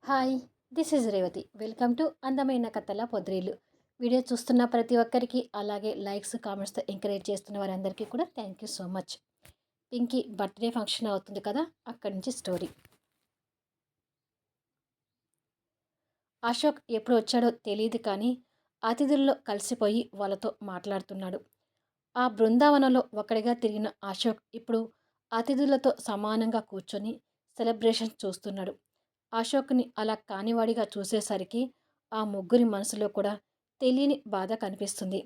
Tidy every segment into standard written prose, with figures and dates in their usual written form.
Hi, this is Revathi. Welcome to అందమైన కథల పొద్రీలు. Video చూస్తున్న ప్రతి ఒక్కరికి, అలాగే లైక్స్, కామెంట్స్తో ఎంకరేజ్ చేస్తున్న వారందరికీ కూడా thank you so much. Pinky birthday function అవుతుంది కదా, అక్కడి నుంచి స్టోరీ. అశోక్ ఎప్పుడు వచ్చాడో తెలియదు కానీ అతిథుల్లో కలిసిపోయి వాళ్ళతో మాట్లాడుతున్నాడు. ఆ బృందావనంలో ఒకడిగా తిరిగిన అశోక్ ఇప్పుడు అతిథులతో సమానంగా కూర్చొని సెలబ్రేషన్ చూస్తున్నాడు. అశోక్ని అలా కానివాడిగా చూసేసరికి ఆ ముగ్గురి మనసులో కూడా తెలియని బాధ కనిపిస్తుంది.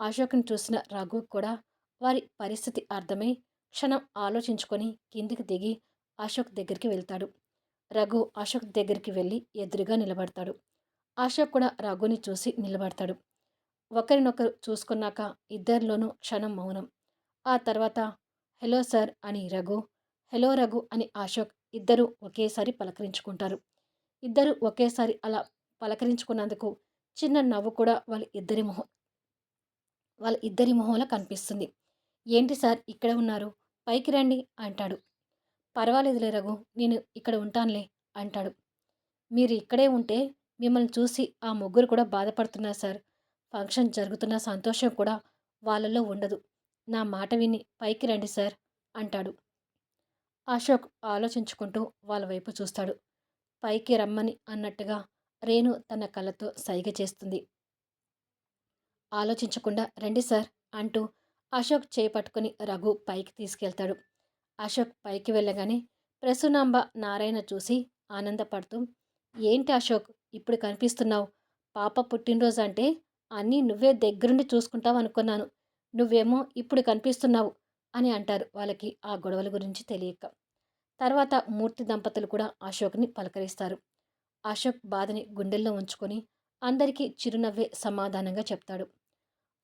అశోక్ని చూసిన రఘు కూడా వారి పరిస్థితి అర్థమై క్షణం ఆలోచించుకొని కిందికి దిగి అశోక్ దగ్గరికి వెళ్తాడు. రఘు అశోక్ దగ్గరికి వెళ్ళి ఎదురుగా నిలబడతాడు. అశోక్ కూడా రఘుని చూసి నిలబడతాడు. ఒకరినొకరు చూసుకున్నాక ఇద్దరిలోనూ క్షణం మౌనం. ఆ తర్వాత హలో సార్ అని రఘు, హలో రఘు అని అశోక్ ఇద్దరూ ఒకేసారి పలకరించుకుంటారు. ఇద్దరు ఒకేసారి అలా పలకరించుకున్నందుకు చిన్న నవ్వు కూడా వాళ్ళ ఇద్దరి మొహంలో కనిపిస్తుంది. ఏంటి సార్ ఇక్కడ ఉన్నారు, పైకి రండి అంటాడు. పర్వాలేదులే రఘు, నేను ఇక్కడ ఉంటానులే అంటాడు. మీరు ఇక్కడే ఉంటే మిమ్మల్ని చూసి ఆ ముగ్గురు కూడా బాధపడుతున్నారు సార్. ఫంక్షన్ జరుగుతున్న సంతోషం కూడా వాళ్ళలో ఉండదు. నా మాట విని పైకి రండి సార్ అంటాడు. అశోక్ ఆలోచించుకుంటూ వాళ్ళ వైపు చూస్తాడు. పైకి రమ్మని అన్నట్టుగా రేణు తన కళ్ళతో సైగ చేస్తుంది. ఆలోచించకుండా రండి సార్ అంటూ అశోక్ చేపట్టుకుని రఘు పైకి తీసుకెళ్తాడు. అశోక్ పైకి వెళ్ళగానే ప్రసూనాంబ నారాయణ చూసి ఆనందపడుతూ, ఏంటి అశోక్ ఇప్పుడు కనిపిస్తున్నావు? పాప పుట్టినరోజు అంటే అన్నీ నువ్వే దగ్గరుండి చూసుకుంటావు అనుకున్నాను. నువ్వేమో ఇప్పుడు కనిపిస్తున్నావు అని అంటారు వాళ్ళకి ఆ గొడవల గురించి తెలియక. తర్వాత మూర్తి దంపతులు కూడా అశోక్ని పలకరిస్తారు. అశోక్ బాధని గుండెల్లో ఉంచుకొని అందరికీ చిరునవ్వే సమాధానంగా చెప్తాడు.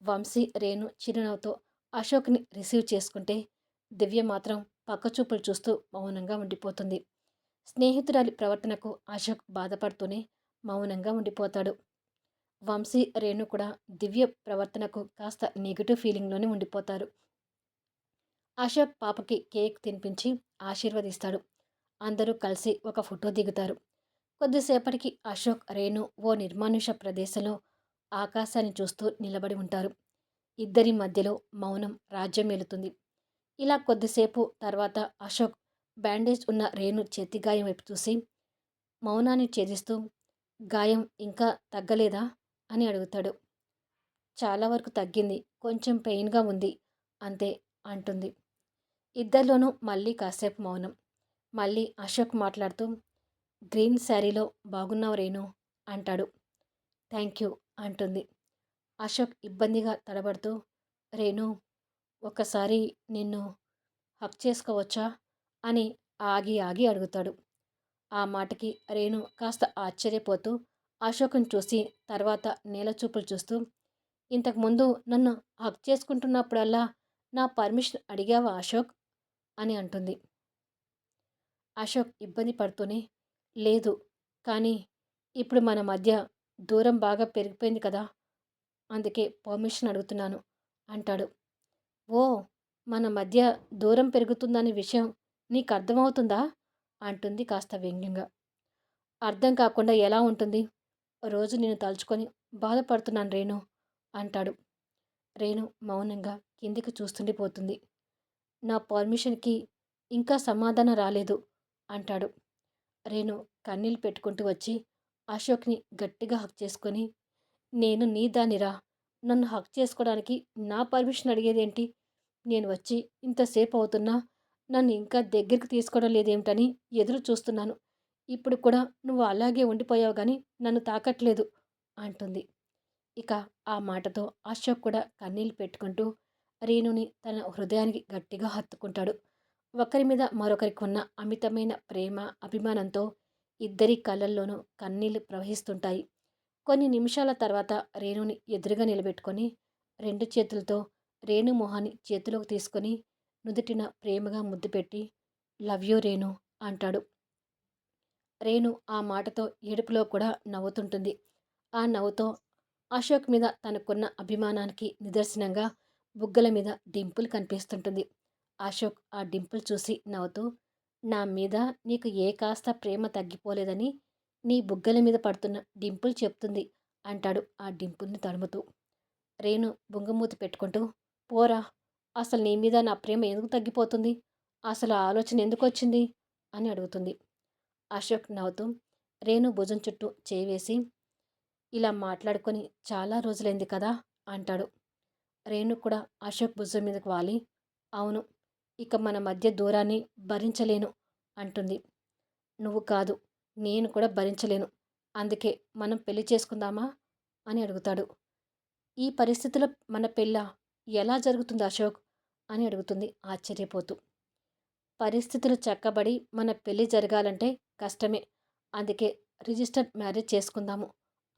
వంశీ, రేణు చిరునవ్వుతో అశోక్ని రిసీవ్ చేసుకుంటే దివ్య మాత్రం పక్కచూపులు చూస్తూ మౌనంగా ఉండిపోతుంది. స్నేహితురాలి ప్రవర్తనకు అశోక్ బాధపడుతూనే మౌనంగా ఉండిపోతాడు. వంశీ, రేణు కూడా దివ్య ప్రవర్తనకు కాస్త నెగిటివ్ ఫీలింగ్లోనే ఉండిపోతారు. అశోక్ పాపకి కేక్ తినిపించి ఆశీర్వదిస్తాడు. అందరూ కలిసి ఒక ఫోటో దిగుతారు. కొద్దిసేపటికి అశోక్, రేణు ఓ నిర్మానుష ప్రదేశంలో ఆకాశాన్ని చూస్తూ నిలబడి ఉంటారు. ఇద్దరి మధ్యలో మౌనం రాజ్యమేలుతుంది. ఇలా కొద్దిసేపు తర్వాత అశోక్ బ్యాండేజ్ ఉన్న రేణు చేతి గాయం వైపు చూసి మౌనాన్ని ఛేదిస్తూ, గాయం ఇంకా తగ్గలేదా అని అడుగుతాడు. చాలా వరకు తగ్గింది, కొంచెం పెయిన్గా ఉంది అంతే అంటుంది. ఇద్దరిలోనూ మళ్ళీ కాసేపు మౌనం. మళ్ళీ అశోక్ మాట్లాడుతూ, గ్రీన్ శారీలో బాగున్నావు రేణు అంటాడు. థ్యాంక్ యూ అంటుంది. అశోక్ ఇబ్బందిగా తడబడుతూ, రేణు ఒకసారి నిన్ను హక్ చేసుకోవచ్చా అని ఆగి ఆగి అడుగుతాడు. ఆ మాటకి రేణు కాస్త ఆశ్చర్యపోతూ అశోక్ని చూసి తర్వాత నేలచూపులు చూస్తూ, ఇంతకుముందు నన్ను హక్ చేసుకుంటున్నప్పుడల్లా నా పర్మిషన్ అడిగావా అశోక్ అని అంటుంది. అశోక్ ఇబ్బంది పడుతూనే, లేదు, కానీ ఇప్పుడు మన మధ్య దూరం బాగా పెరిగిపోయింది కదా, అందుకే పర్మిషన్ అడుగుతున్నాను అంటాడు. ఓ, మన మధ్య దూరం పెరుగుతుందనే విషయం నీకు అర్థమవుతుందా అంటుంది కాస్త వ్యంగ్యంగా. అర్థం కాకుండా ఎలా ఉంటుంది? రోజు నేను తలుచుకొని బాధపడుతున్నాను రేణు అంటాడు. రేణు మౌనంగా కిందికి చూస్తుండిపోతుంది. నా పర్మిషన్కి ఇంకా సమాధానం రాలేదు అంటాడు. రేణు కన్నీళ్ళు పెట్టుకుంటూ వచ్చి అశోక్ని గట్టిగా హక్ చేసుకొని, నేను నీ దానిరా, నన్ను హక్ చేసుకోవడానికి నా పర్మిషన్ అడిగేదేంటి? నేను వచ్చి ఇంతసేపు అవుతున్నా నన్ను ఇంకా దగ్గరికి తీసుకోవడం లేదేమిటని ఎదురు చూస్తున్నాను. ఇప్పుడు కూడా నువ్వు అలాగే ఉండిపోయావు కానీ నన్ను తాకట్లేదు అంటుంది. ఇక ఆ మాటతో అశోక్ కూడా కన్నీళ్ళు పెట్టుకుంటూ రేణుని తన హృదయానికి గట్టిగా హత్తుకుంటాడు. ఒకరి మీద మరొకరికి ఉన్న అమితమైన ప్రేమ, అభిమానంతో ఇద్దరి కళ్ళల్లోనూ కన్నీళ్లు ప్రవహిస్తుంటాయి. కొన్ని నిమిషాల తర్వాత రేణుని ఎదురుగా నిలబెట్టుకొని రెండు చేతులతో రేణు మొహాన్ని చేతిలోకి తీసుకొని నుదుటిన ప్రేమగా ముద్దు పెట్టి, లవ్ యూ రేణు అంటాడు. రేణు ఆ మాటతో ఏడుపులో కూడా నవ్వుతుంటుంది. ఆ నవ్వుతో అశోక్ మీద తనకున్న అభిమానానికి నిదర్శనంగా బుగ్గల మీద డింపుల్ కనిపిస్తుంటుంది. అశోక్ ఆ డింపుల్ చూసి నవ్వుతూ, నా మీద నీకు ఏ కాస్త ప్రేమ తగ్గిపోలేదని నీ బుగ్గల మీద పడుతున్న డింపుల్ చెప్తుంది అంటాడు ఆ డింపుల్ని తడుముతూ. రేణు బుంగమూతి పెట్టుకుంటూ, పోరా, అసలు నీ మీద నా ప్రేమ ఎందుకు తగ్గిపోతుంది? అసలు ఆ ఆలోచన ఎందుకొచ్చింది అని అడుగుతుంది. అశోక్ నవ్వుతూ రేణు భుజం చుట్టూ చేయి వేసి, ఇలా మాట్లాడుకొని చాలా రోజులైంది కదా అంటాడు. రేణు కూడా అశోక్ భుజం మీదకు వాలి, అవును, ఇక మన మధ్య దూరాన్ని భరించలేను అంటుంది. నువ్వు కాదు, నేను కూడా భరించలేను. అందుకే మనం పెళ్లి చేసుకుందామా అని అడుగుతాడు. ఈ పరిస్థితిలో మన పెళ్ళ ఎలా జరుగుతుంది అశోక్ అని అడుగుతుంది ఆశ్చర్యపోతూ. పరిస్థితులు చక్కబడి మన పెళ్లి జరగాలంటే కష్టమే. అందుకే రిజిస్టర్ మ్యారేజ్ చేసుకుందాము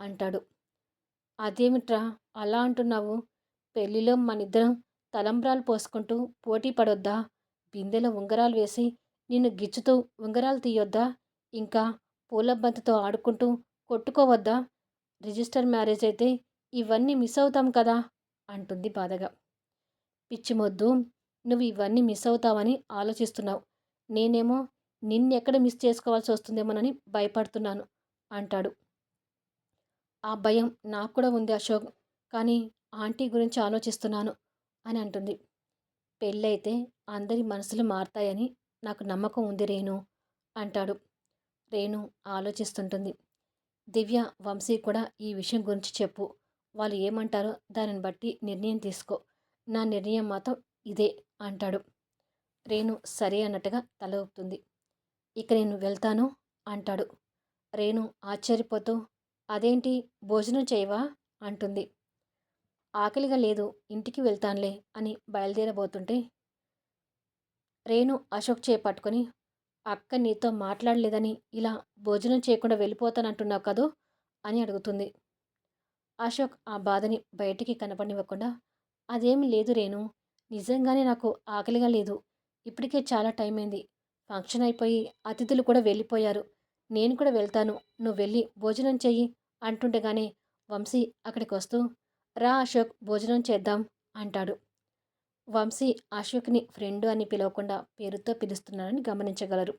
అంటాడు. అదేమిట్రా అలా అంటున్నావు? పెళ్లిలో మనిద్దరం తలంబ్రాలు పోసుకుంటూ పోటీ పడొద్దా? బిందెలో ఉంగరాలు వేసి నిన్ను గిచ్చుతూ ఉంగరాలు తీయొద్దా? ఇంకా పూల బంతితో ఆడుకుంటూ కొట్టుకోవద్దా? రిజిస్టర్ మ్యారేజ్ అయితే ఇవన్నీ మిస్ అవుతాం కదా అంటుంది బాధగా. పిచ్చిమొద్దు, నువ్వు ఇవన్నీ మిస్ అవుతావని ఆలోచిస్తున్నావు. నేనేమో నిన్నెక్కడ మిస్ చేసుకోవాల్సి వస్తుందేమోనని భయపడుతున్నాను అంటాడు. ఆ భయం నాకు కూడా ఉంది అశోక్, కానీ ఆంటీ గురించి ఆలోచిస్తున్నాను అని అంటుంది. పెళ్ళైతే అందరి మనసులు మారతాయని నాకు నమ్మకం ఉంది రేణు అంటాడు. రేణు ఆలోచిస్తుంటుంది. దివ్య, వంశీ కూడా ఈ విషయం గురించి చెప్పు. వాళ్ళు ఏమంటారో దానిని బట్టి నిర్ణయం తీసుకో. నా నిర్ణయం మాత్రం ఇదే అంటాడు. రేణు సరే అన్నట్టుగా తల ఊపుతుంది. ఇక నేను వెళ్తాను అంటాడు. రేణు ఆశ్చర్యపోతూ, అదేంటి, భోజనం చేయవా అంటుంది. ఆకలిగా లేదు, ఇంటికి వెళ్తానులే అని బయలుదేరబోతుంటే రేణు అశోక్ చేయి పట్టుకొని, అక్క నీతో మాట్లాడలేదని ఇలా భోజనం చేయకుండా వెళ్ళిపోతానంటున్నావు కదూ అని అడుగుతుంది. అశోక్ ఆ బాధని బయటికి కనపడివ్వకుండా, అదేమి లేదు రేణు, నిజంగానే నాకు ఆకలిగా లేదు. ఇప్పటికే చాలా టైం అయింది. ఫంక్షన్ అయిపోయి అతిథులు కూడా వెళ్ళిపోయారు. నేను కూడా వెళ్తాను, నువ్వు వెళ్ళి భోజనం చెయ్యి అంటుండగానే వంశీ అక్కడికి వస్తూ, రా అశోక్, భోజనం చేద్దాం అంటాడు. వంశీ అశోక్ని ఫ్రెండు అని పిలవకుండా పేరుతో పిలుస్తున్నారని గమనించగలరు.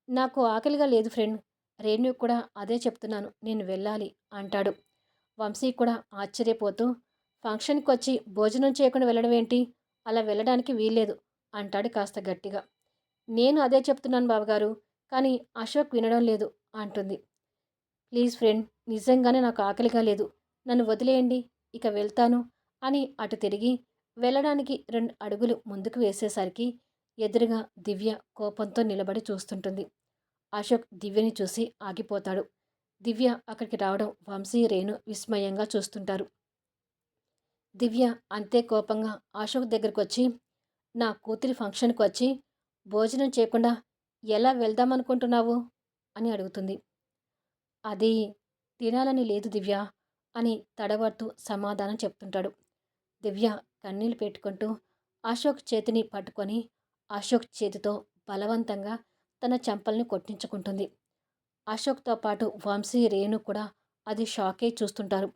నాకు ఆకలిగా లేదు ఫ్రెండ్, రేణు కూడా అదే చెప్తున్నాను, నేను వెళ్ళాలి అంటాడు. వంశీ కూడా ఆశ్చర్యపోతూ, ఫంక్షన్కి వచ్చి భోజనం చేయకుండా వెళ్ళడం ఏంటి? అలా వెళ్ళడానికి వీల్లేదు అంటాడు కాస్త గట్టిగా. నేను అదే చెప్తున్నాను బావగారు, కానీ అశోక్ వినడం లేదు అంటుంది. ప్లీజ్ ఫ్రెండ్, నిజంగానే నాకు ఆకలిగా లేదు, నన్ను వదిలేయండి, ఇక వెళ్తాను అని అటు తిరిగి వెళ్ళడానికి 2 అడుగులు ముందుకు వేసేసరికి ఎదురుగా దివ్య కోపంతో నిలబడి చూస్తుంటుంది. అశోక్ దివ్యని చూసి ఆగిపోతాడు. దివ్య అక్కడికి రావడం వంశీ, రేణు విస్మయంగా చూస్తుంటారు. దివ్య అంతే కోపంగా అశోక్ దగ్గరకు వచ్చి, నా కూతురి ఫంక్షన్కి వచ్చి భోజనం చేయకుండా ఎలా వెళ్దామనుకుంటున్నావు అని అడుగుతుంది. అది తినాలని లేదు దివ్య అని తడబడుతూ సమాధానం చెప్తుంటాడు. దివ్య కన్నీళ్లు పెట్టుకుంటూ అశోక్ చేతిని పట్టుకొని అశోక్ చేతితో బలవంతంగా తన చెంపల్ని కొట్టించుకుంటుంది. అశోక్తో పాటు వంశీ, రేణు కూడా అది షాకే చూస్తుంటారు.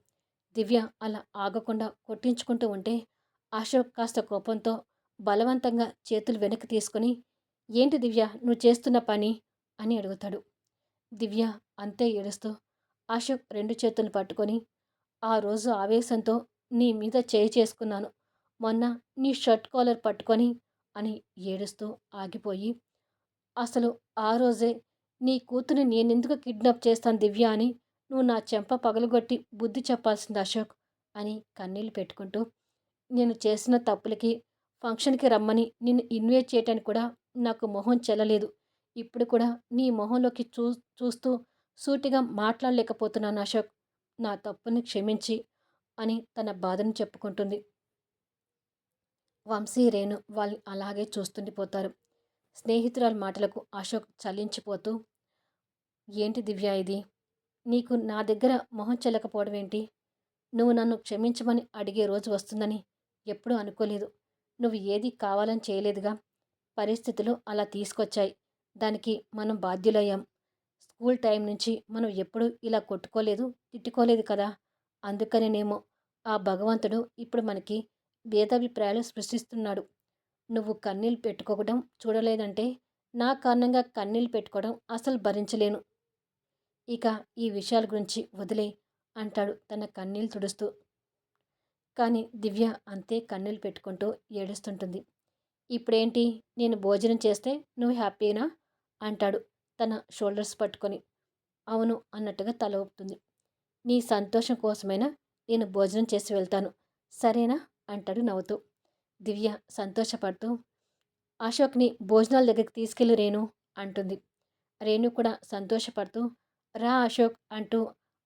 దివ్య అలా ఆగకుండా కొట్టించుకుంటూ ఉంటే అశోక్ కాస్త కోపంతో బలవంతంగా చేతులు వెనక్కి తీసుకుని, ఏంటి దివ్య నువ్వు చేస్తున్న పని అని అడుగుతాడు. దివ్య అంతే ఏడుస్తూ అశోక్ 2 చేతులు పట్టుకొని, ఆ రోజు ఆవేశంతో నీ మీద చేయి చేసుకున్నాను, మొన్న నీ షర్ట్ కాలర్ పట్టుకొని అని ఏడుస్తూ ఆగిపోయి, అసలు ఆ రోజే నీ కూతురిని నేనెందుకు కిడ్నాప్ చేస్తాను దివ్య అని నువ్వు నా చెంప పగలగొట్టి బుద్ధి చెప్పాల్సింది అశోక్ అని కన్నీళ్లు పెట్టుకుంటూ, నేను చేసిన తప్పులకి ఫంక్షన్కి రమ్మని నిన్ను ఇన్వైట్ చేయటానికి కూడా నాకు మొహం చెల్లలేదు. ఇప్పుడు కూడా నీ మొహంలోకి చూస్తూ సూటిగా మాట్లాడలేకపోతున్నాను అశోక్, నా తప్పుని క్షమించి అని తన బాధను చెప్పుకుంటుంది. వంశీ, రేణు వాళ్ళు అలాగే చూస్తుండిపోతారు. స్నేహితురాలి మాటలకు అశోక్ చలించిపోతూ, ఏంటి దివ్య ఇది, నీకు నా దగ్గర మొహం చెల్లకపోవడం ఏంటి? నువ్వు నన్ను క్షమించమని అడిగే రోజు వస్తుందని ఎప్పుడూ అనుకోలేదు. నువ్వు ఏది కావాలని చేయలేదుగా. పరిస్థితులు అలా తీసుకొచ్చాయి, దానికి మనం బాధ్యులయ్యాం. స్కూల్ టైం నుంచి మనం ఎప్పుడూ ఇలా కొట్టుకోలేదు, తిట్టుకోలేదు కదా. అందుకనేనేమో ఆ భగవంతుడు ఇప్పుడు మనకి భేదాభిప్రాయాలు సృష్టిస్తున్నాడు. నువ్వు కన్నీళ్ళు పెట్టుకోవడం చూడలేదంటే నా కారణంగా కన్నీళ్ళు పెట్టుకోవడం అసలు భరించలేను. ఇక ఈ విషయాల గురించి వదిలేయ్ అంటాడు తన కన్నీళ్లు తుడుస్తూ. కానీ దివ్య అంతే కన్నీళ్లు పెట్టుకుంటూ ఏడుస్తుంటుంది. ఇప్పుడేంటి నేను భోజనం చేస్తే నువ్వు హ్యాపీనా అంటాడు తన షోల్డర్స్ పట్టుకొని. అవును అన్నట్టుగా తల ఊపుతుంది. నీ సంతోషం కోసమైనా నేను భోజనం చేసి వెళ్తాను సరేనా అంటాడు నవ్వుతూ. దివ్య సంతోషపడుతూ అశోక్ని భోజనాల దగ్గరికి తీసుకెళ్ళి రేణు అంటుంది. రేణు కూడా సంతోషపడుతూ రా అశోక్ అంటూ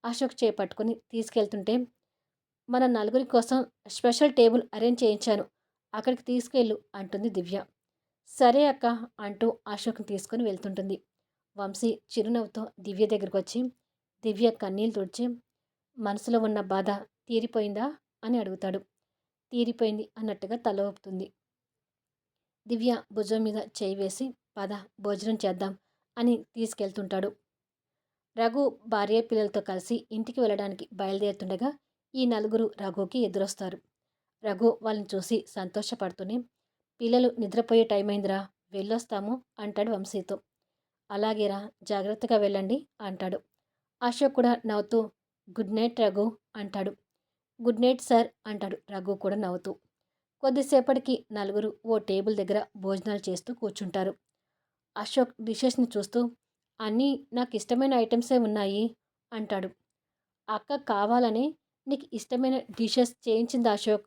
అశోక్ చేపట్టుకుని తీసుకెళ్తుంటే, మన నలుగురి కోసం స్పెషల్ టేబుల్ అరేంజ్ చేయించాను అక్కడికి తీసుకెళ్ళు అంటుంది దివ్య. సరే అక్క అంటూ అశోక్ని తీసుకుని వెళ్తుంటుంది. వంశీ చిరునవ్వుతో దివ్య దగ్గరకు వచ్చి దివ్య కన్నీళ్ళు తుడిచి మనసులో ఉన్న బాధ తీరిపోయిందా అని అడుగుతాడు. తీరిపోయింది అన్నట్టుగా తల ఊపుతుంది. దివ్య భుజం మీద చేయి వేసి పద భోజనం చేద్దాం అని తీసుకెళ్తుంటాడు. రఘు భార్య పిల్లలతో కలిసి ఇంటికి వెళ్ళడానికి బయలుదేరుతుండగా ఈ నలుగురు రఘుకి ఎదురొస్తారు. రఘు వాళ్ళని చూసి సంతోషపడుతూనే పిల్లలు నిద్రపోయే టైం అయిందిరా వెళ్ళొస్తాము అంటాడు వంశీతో. అలాగేరా జాగ్రత్తగా వెళ్ళండి అంటాడు. అశోక్ కూడా నవ్వుతూ గుడ్ నైట్ రఘు అంటాడు. గుడ్ నైట్ సార్ అంటాడు రఘు కూడా నవ్వుతూ. కొద్దిసేపటికి నలుగురు ఓ టేబుల్ దగ్గర భోజనాలు చేస్తూ కూర్చుంటారు. అశోక్ డిషెస్ని చూస్తూ అన్నీ నాకు ఇష్టమైన ఐటమ్సే ఉన్నాయి అంటాడు. అక్క కావాలని నీకు ఇష్టమైన డిషెస్ చేయించింది అశోక్,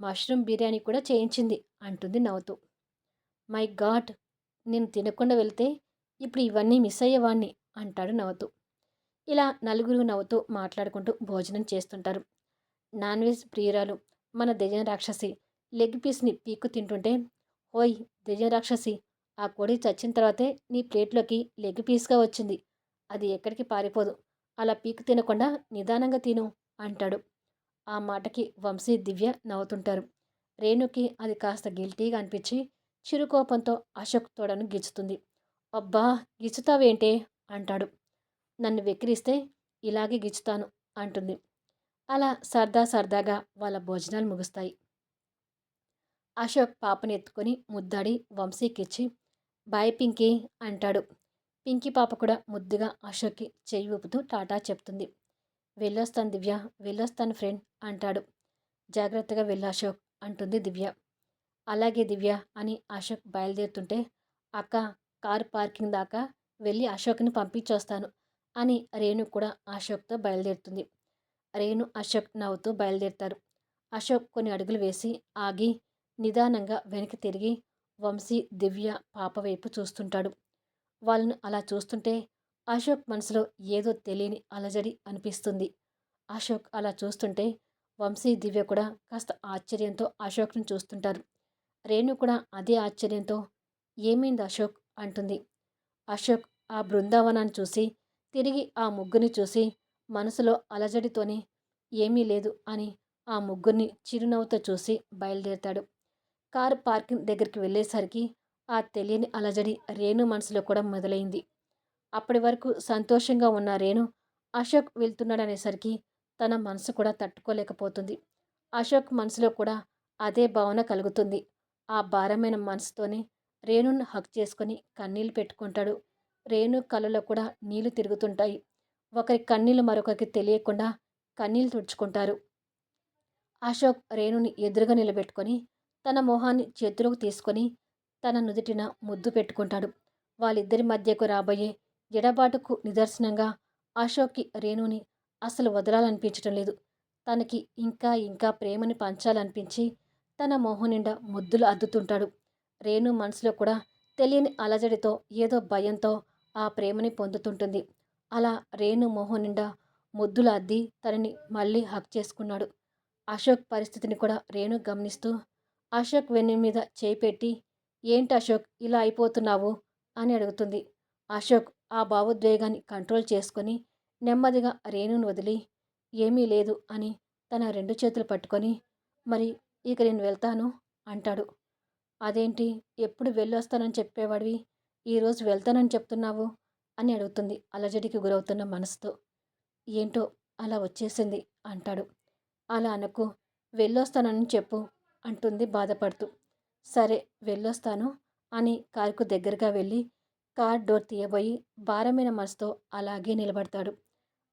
మష్రూమ్ బిర్యానీ కూడా చేయించింది అంటుంది నవ్వుతూ. మై గాడ్ నేను తినకుండా వెళ్తే ఇప్పుడు ఇవన్నీ మిస్ అయ్యేవాణ్ణి అంటాడు నవ్వుతూ. ఇలా నలుగురు నవ్వుతూ మాట్లాడుకుంటూ భోజనం చేస్తుంటారు. నాన్ వెజ్ ప్రియురాలు మన దెయ్యం రాక్షసి లెగ్ పీస్ని పీక్కు తింటుంటే, ఓయ్ దెయ్యం రాక్షసి, ఆ కోడి చచ్చిన తర్వాతే నీ ప్లేట్లోకి లెగ్ పీస్గా వచ్చింది, అది ఎక్కడికి పారిపోదు, అలా పీక్కు తినకుండా నిదానంగా తిను అంటాడు. ఆ మాటకి వంశీ దివ్య నవ్వుతుంటారు. రేణుకి అది కాస్త గిల్టీగా అనిపించి చిరుకోపంతో అశోక్ తోడను గిచ్చుతుంది. అబ్బా గిచ్చుతావేంటే అంటాడు. నన్ను వెక్కిరిస్తే ఇలాగే గిచ్చుతాను అంటుంది. అలా సరదాగా వాళ్ళ భోజనాలు ముగుస్తాయి. అశోక్ పాపని ఎత్తుకొని ముద్దాడి వంశీకిచ్చి బాయ్ పింకీ అంటాడు. పింకీ పాప కూడా ముద్దుగా అశోక్కి చెయ్యి ఊపుతూ టాటా చెప్తుంది. వెళ్ళొస్తాను దివ్య, వెళ్ళొస్తాను ఫ్రెండ్ అంటాడు. జాగ్రత్తగా వెళ్ళు అశోక్ అంటుంది దివ్య. అలాగే దివ్య అని అశోక్ బయలుదేరుతుంటే, అక్క కారు పార్కింగ్ దాకా వెళ్ళి అశోక్ని పంపించొస్తాను అని రేణు కూడా అశోక్తో బయలుదేరుతుంది. రేణు అశోక్ నవ్వుతూ బయలుదేరుతారు. అశోక్ కొన్ని అడుగులు వేసి ఆగి నిదానంగా వెనక్కి తిరిగి వంశీ దివ్య పాప వైపు చూస్తుంటాడు. వాళ్ళను అలా చూస్తుంటే అశోక్ మనసులో ఏదో తెలియని అలజడి అనిపిస్తుంది. అశోక్ అలా చూస్తుంటే వంశీ దివ్య కూడా కాస్త ఆశ్చర్యంతో అశోక్ని చూస్తుంటారు. రేణు కూడా అదే ఆశ్చర్యంతో ఏమైంది అశోక్ అంటుంది. అశోక్ ఆ బృందావనాన్ని చూసి తిరిగి ఆ ముగ్గురిని చూసి మనసులో అలజడితోనే ఏమీ లేదు అని ఆ ముగ్గురిని చిరునవ్వుతో చూసి బయలుదేరుతాడు. కారు పార్కింగ్ దగ్గరికి వెళ్ళేసరికి ఆ తెలియని అలజడి రేణు మనసులో కూడా మొదలైంది. అప్పటి వరకు సంతోషంగా ఉన్న రేణు అశోక్ వెళ్తున్నాడనేసరికి తన మనసు కూడా తట్టుకోలేకపోతుంది. అశోక్ మనసులో కూడా అదే భావన కలుగుతుంది. ఆ భారమైన మనసుతోనే రేణును హక్ చేసుకొని కన్నీళ్లు పెట్టుకుంటాడు. రేణు కళ్ళలో కూడా నీళ్లు తిరుగుతుంటాయి. ఒకరి కన్నీళ్లు మరొకరికి తెలియకుండా కన్నీళ్లు తుడుచుకుంటారు. అశోక్ రేణుని ఎదురుగా నిలబెట్టుకొని తన మొహాన్ని చేతిలోకి తీసుకొని తన నుదుటిన ముద్దు పెట్టుకుంటాడు. వాళ్ళిద్దరి మధ్యకు రాబోయే ఎడబాటుకు నిదర్శనంగా అశోక్కి రేణుని అసలు వదలాలనిపించటం లేదు. తనకి ఇంకా ఇంకా ప్రేమని పంచాలనిపించి తన మొహం నిండా ముద్దులు అద్దుతుంటాడు. రేణు మనసులో కూడా తెలియని అలజడితో ఏదో భయంతో ఆ ప్రేమని పొందుతుంటుంది. అలా రేణు మొహం నిండా ముద్దులు అద్ది తనని మళ్ళీ హక్ చేసుకున్నాడు. అశోక్ పరిస్థితిని కూడా రేణు గమనిస్తూ అశోక్ వెన్ను మీద చేయి పెట్టి ఏంటి అశోక్ ఇలా అయిపోతున్నావు అని అడుగుతుంది. అశోక్ ఆ భావోద్వేగాన్ని కంట్రోల్ చేసుకొని నెమ్మదిగా రేణును వదిలి ఏమీ లేదు అని తన రెండు చేతులు పట్టుకొని మరి ఇక నేను వెళ్తాను అంటాడు. అదేంటి ఎప్పుడు వెళ్ళొస్తానని చెప్పేవాడివి ఈరోజు వెళ్తానని చెప్తున్నావు అని అడుగుతుంది అలజడికి గురవుతున్న మనసుతో. ఏంటో అలా వచ్చేసింది అంటాడు. అలా అనకు, వెళ్ళొస్తానని చెప్పు అంటుంది బాధపడుతూ. సరే వెళ్ళొస్తాను అని కారుకు దగ్గరగా వెళ్ళి కార్ డోర్ తీయబోయి భారమైన మనసుతో అలాగే నిలబడతాడు.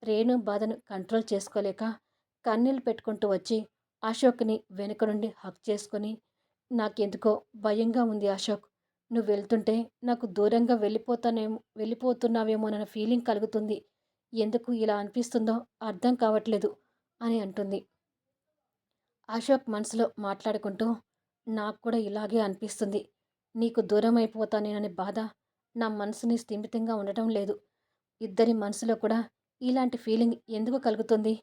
రేణు బాధను కంట్రోల్ చేసుకోలేక కన్నీళ్లు పెట్టుకుంటూ వచ్చి అశోక్ని వెనుక నుండి హక్ చేసుకొని, నాకెందుకో భయంగా ఉంది అశోక్. నువ్వు వెళ్తుంటే నాకు దూరంగా వెళ్ళిపోతున్నావేమోనన్న ఫీలింగ్ కలుగుతుంది. ఎందుకు ఇలా అనిపిస్తుందో అర్థం కావట్లేదు అని అంటుంది. అశోక్ మనసులో మాట్లాడుకుంటూ, నాకు కూడా ఇలాగే అనిపిస్తుంది. నీకు దూరం అయిపోతానేననే బాధ నా మనసుని స్థిమితంగా ఉండటం లేదు. ఇద్దరి మనసులో కూడా ఇలాంటి ఫీలింగ్ ఎందుకు కలుగుతుంది?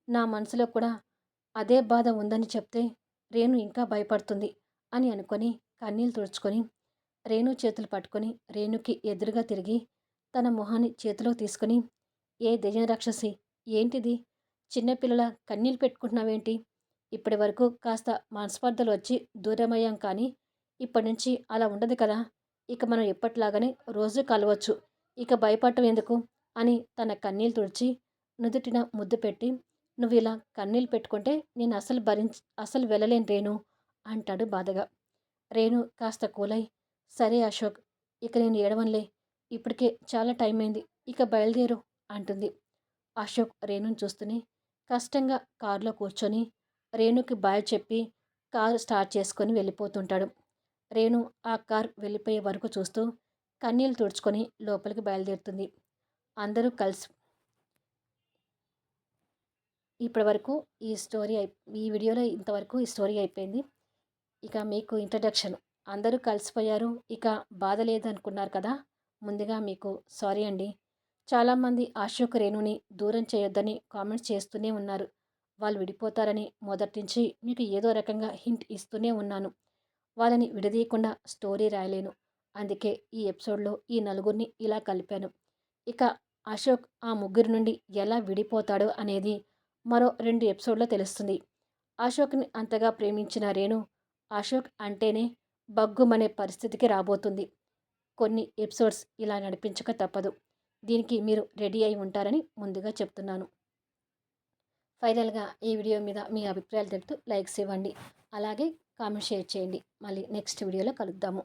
నా మనసులో కూడా అదే బాధ ఉందని చెప్తే రేణు ఇంకా భయపడుతుంది అని అనుకొని కన్నీళ్ళు తుడుచుకొని రేణు చేతులు పట్టుకొని రేణుకి ఎదురుగా తిరిగి తన మొహాన్ని చేతిలో తీసుకుని, ఏ దెయ్యం రాక్షసి, ఏంటిది? చిన్నపిల్లల కన్నీళ్ళు పెట్టుకుంటున్నావేంటి? ఇప్పటి వరకు కాస్త మనస్పర్ధలు వచ్చి దూరమయ్యాం కానీ ఇప్పటి నుంచి అలా ఉండదు కదా. ఇక మనం ఎప్పటిలాగానే రోజు కలవచ్చు. ఇక భయపడటం ఎందుకు అని తన కన్నీళ్ళు తుడిచి నుదుటిన ముద్దు పెట్టి, నువ్వు ఇలా కన్నీళ్ళు పెట్టుకుంటే నేను అసలు వెళ్ళలేను రేణు అంటాడు బాధగా. రేణు కాస్త కూలై, సరే అశోక్, ఇక నేను ఏడవనులే. ఇప్పటికే చాలా టైం అయింది. ఇక బయలుదేరు అంటుంది. అశోక్ రేణుని చూస్తూనే కష్టంగా కారులో కూర్చొని రేణుకి బాయ్ చెప్పి కారు స్టార్ట్ చేసుకొని వెళ్ళిపోతుంటాడు. రేణు ఆ కార్ వెళ్ళిపోయే వరకు చూస్తూ కన్నీళ్ళు తుడుచుకొని లోపలికి బయలుదేరుతుంది. అందరూ కలిసి ఇప్పటి వరకు ఈ వీడియోలో ఇంతవరకు ఈ స్టోరీ అయిపోయింది. ఇక మీకు ఇంట్రడక్షన్. అందరూ కలిసిపోయారు, ఇక బాధ లేదనుకున్నారు కదా. ముందుగా మీకు సారీ అండి. చాలామంది అశోక్ రేణుని దూరం చేయొద్దని కామెంట్స్ చేస్తూనే ఉన్నారు. వాళ్ళు విడిపోతారని మొదటి నుంచి మీకు ఏదో రకంగా హింట్ ఇస్తూనే ఉన్నాను. వాళ్ళని విడదీయకుండా స్టోరీ రాయలేను. అందుకే ఈ ఎపిసోడ్లో ఈ నలుగురిని ఇలా కలిపాను. ఇక అశోక్ ఆ ముగ్గురి నుండి ఎలా విడిపోతాడో అనేది మరో 2 ఎపిసోడ్లో తెలుస్తుంది. అశోక్ని అంతగా ప్రేమించిన రేణు అశోక్ అంటేనే బగ్గుమనే పరిస్థితికి రాబోతుంది. కొన్ని ఎపిసోడ్స్ ఇలా నడిపించక తప్పదు. దీనికి మీరు రెడీ అయి ఉంటారని ముందుగా చెప్తున్నాను. ఫైనల్గా ఈ వీడియో మీద మీ అభిప్రాయాలు తెలుపుతూ లైక్స్ ఇవ్వండి. అలాగే కామెంట్ షేర్ చేయండి. మళ్ళీ నెక్స్ట్ వీడియోలో కలుద్దాము.